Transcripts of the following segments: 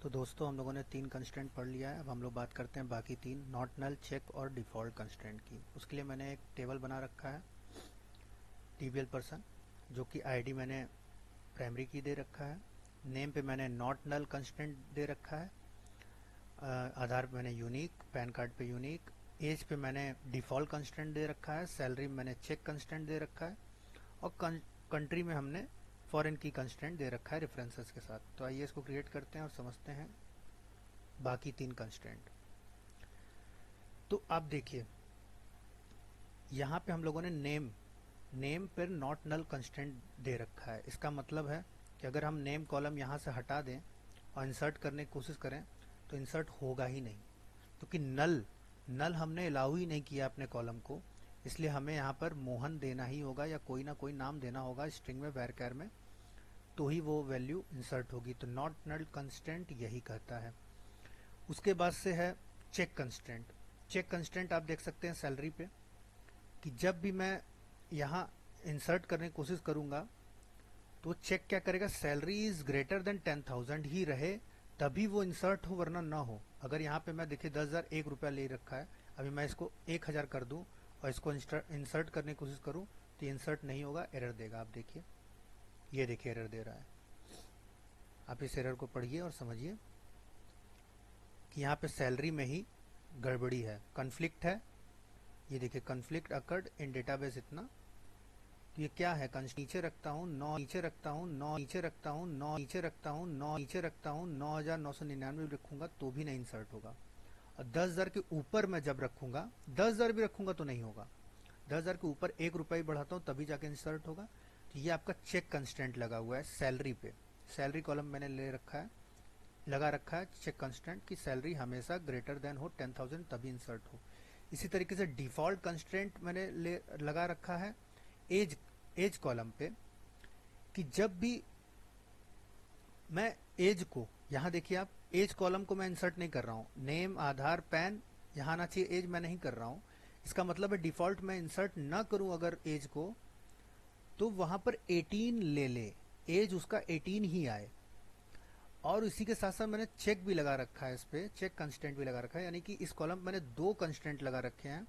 तो दोस्तों हम लोगों ने 3 कंस्ट्रेंट पढ़ लिया है। अब हम लोग बात करते हैं बाकी 3 नॉट नल, चेक और डिफ़ॉल्ट कंस्ट्रेंट की। उसके लिए मैंने एक टेबल बना रखा है टीबीएल पर्सन, जो कि आईडी मैंने प्राइमरी की दे रखा है। नेम पे मैंने नॉट नल कंस्ट्रेंट दे रखा है। आधार पे मैंने यूनिक, पैन कार्ड पे यूनिक। एज पे मैंने डिफ़ॉल्ट कंस्ट्रेंट दे रखा है। सैलरी में मैंने चेक कंस्ट्रेंट दे रखा है। और कंट्री में हमने फॉरेन की कंस्ट्रेंट दे रखा है रेफरेंसेस के साथ। तो आइए इसको क्रिएट करते हैं और समझते हैं बाकी 3 कंस्ट्रेंट। तो आप देखिए यहाँ पे हम लोगों ने नेम पर नॉट नल कंस्ट्रेंट दे रखा है। इसका मतलब है कि अगर हम नेम कॉलम यहाँ से हटा दें और इंसर्ट करने की कोशिश करें तो इंसर्ट होगा ही नहीं, क्योंकि नल हमने अलाउ ही नहीं किया अपने कॉलम को। इसलिए हमें यहाँ पर मोहन देना ही होगा या कोई ना कोई नाम देना होगा स्ट्रिंग में, वैरचर में, तो ही वो वैल्यू इंसर्ट होगी। तो नॉट नल कंस्ट्रेंट यही कहता है। उसके बाद से है चेक कंस्ट्रेंट। चेक कंस्ट्रेंट आप देख सकते हैं सैलरी पे, कि जब भी मैं यहाँ इंसर्ट करने की कोशिश करूंगा तो चेक क्या करेगा, सैलरी इज ग्रेटर देन 10,000 ही रहे तभी वो इंसर्ट हो, वरना ना हो। अगर यहाँ पे मैं देखिए 10,000 1 रुपया ले रखा है, अभी मैं इसको 1,000 कर दूं और इसको इंसर्ट करने की कोशिश करूं तो इंसर्ट नहीं होगा, एरर देगा। आप देखिए, ये देखिए एरर दे रहा है। आप इस एरर को पढ़िए और समझिए कि यहाँ पे सैलरी में ही गड़बड़ी है, कन्फ्लिक्ट है। ये देखिए कन्फ्लिक्ट अकर्ड इन डेटाबेस इतना। तो ये क्या है, नीचे रखता हूँ 9, नीचे रखता हूँ 9, नीचे रखता हूँ 9, नीचे रखता हूँ 9, नीचे रखता हूँ 9,999 रखूंगा तो भी नहीं इंसर्ट होगा। और 10,000 के ऊपर मैं जब रखूंगा, 10,000 भी रखूंगा तो नहीं होगा। 10,000 के ऊपर 1 रुपया ही बढ़ाता हूँ तभी जाके इंसर्ट होगा। तो ये आपका चेक कंस्टेंट लगा हुआ है सैलरी पे। सैलरी कॉलम मैंने ले रखा है, लगा रखा है चेक कंस्टेंट की सैलरी हमेशा ग्रेटर देन हो 10,000 तभी इंसर्ट हो। इसी तरीके से डिफॉल्ट कंस्टेंट मैंने लगा रखा है एज कॉलम पे, कि जब भी मैं एज को, यहाँ देखिए आप, एज कॉलम को मैं इंसर्ट नहीं कर रहा हूँ, नेम, आधार, पैन यहाँ आना चाहिए, एज मैं नहीं कर रहा हूँ। इसका मतलब है डिफॉल्ट मैं इंसर्ट ना करूं अगर एज को, तो वहां पर 18 ले, एज उसका 18 ही आए। और इसी के साथ साथ मैंने चेक भी लगा रखा है, इस पे चेक कंस्टेंट भी लगा रखा है। यानी कि इस कॉलम मैंने 2 कंस्टेंट लगा रखे हैं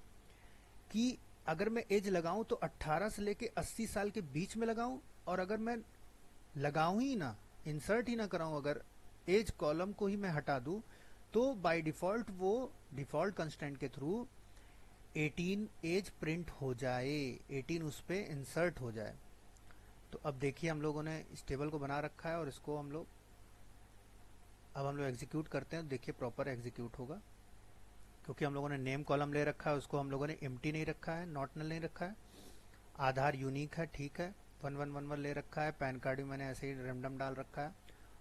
कि अगर मैं एज लगाऊं तो 18 से लेके 80 साल के बीच में लगाऊं, और अगर मैं लगाऊं ही ना, इंसर्ट ही ना कराऊं, अगर एज कॉलम को ही मैं हटा दूं, तो बाय डिफॉल्ट वो डिफॉल्ट कंस्टेंट के थ्रू 18 एज प्रिंट हो जाए, 18 उस पे इंसर्ट हो जाए। तो अब देखिए हम लोगों ने इस टेबल को बना रखा है और इसको हम लोग एग्जीक्यूट करते हैं। देखिए प्रॉपर एग्जीक्यूट होगा, क्योंकि हम लोगों ने नेम कॉलम ले रखा है, उसको हम लोगों ने एम्प्टी नहीं रखा है, नॉट नल नहीं रखा है। आधार यूनिक है, ठीक है, 1111 ले रखा है। पैन कार्ड भी मैंने ऐसे ही रैंडम डाल रखा है।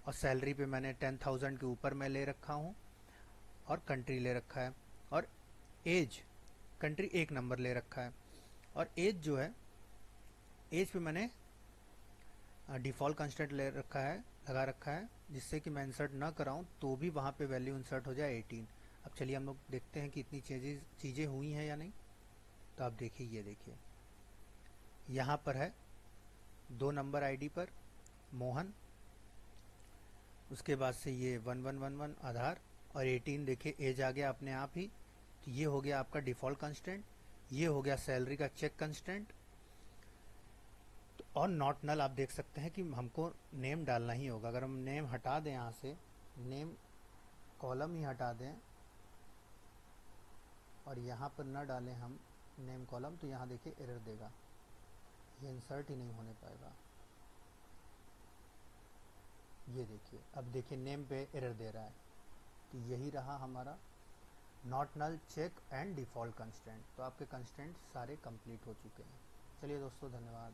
और सैलरी पे मैंने 10,000 के ऊपर मैं ले रखा हूँ। और कंट्री ले रखा है। और एज, कंट्री 1 नंबर ले रखा है। और एज जो है, एज पे मैंने डिफॉल्ट कंस्टेंट ले रखा है, लगा रखा है, जिससे कि मैं इंसर्ट ना कराऊं तो भी वहां पे वैल्यू इंसर्ट हो जाए 18। अब चलिए हम लोग देखते हैं कि इतनी चीज़ें हुई हैं या नहीं। तो आप देखिए, ये देखिए यहाँ पर है 2 नंबर आईडी पर मोहन, उसके बाद से ये 1111 आधार, और 18 देखिए एज आ गया अपने आप ही। तो ये हो गया आपका डिफॉल्ट कंस्टेंट, ये हो गया सैलरी का चेक कंस्टेंट। तो और नॉट नल आप देख सकते हैं कि हमको नेम डालना ही होगा। अगर हम नेम हटा दें, यहाँ से नेम कॉलम ही हटा दें और यहाँ पर न डालें हम नेम कॉलम, तो यहाँ देखिए एरर देगा, ये इंसर्ट ही नहीं होने पाएगा। ये देखिए, अब देखिए नेम पे एरर दे रहा है। तो यही रहा हमारा not null, check and default constant. तो आपके कंस्टेंट सारे कंप्लीट हो चुके हैं। चलिए दोस्तों, धन्यवाद।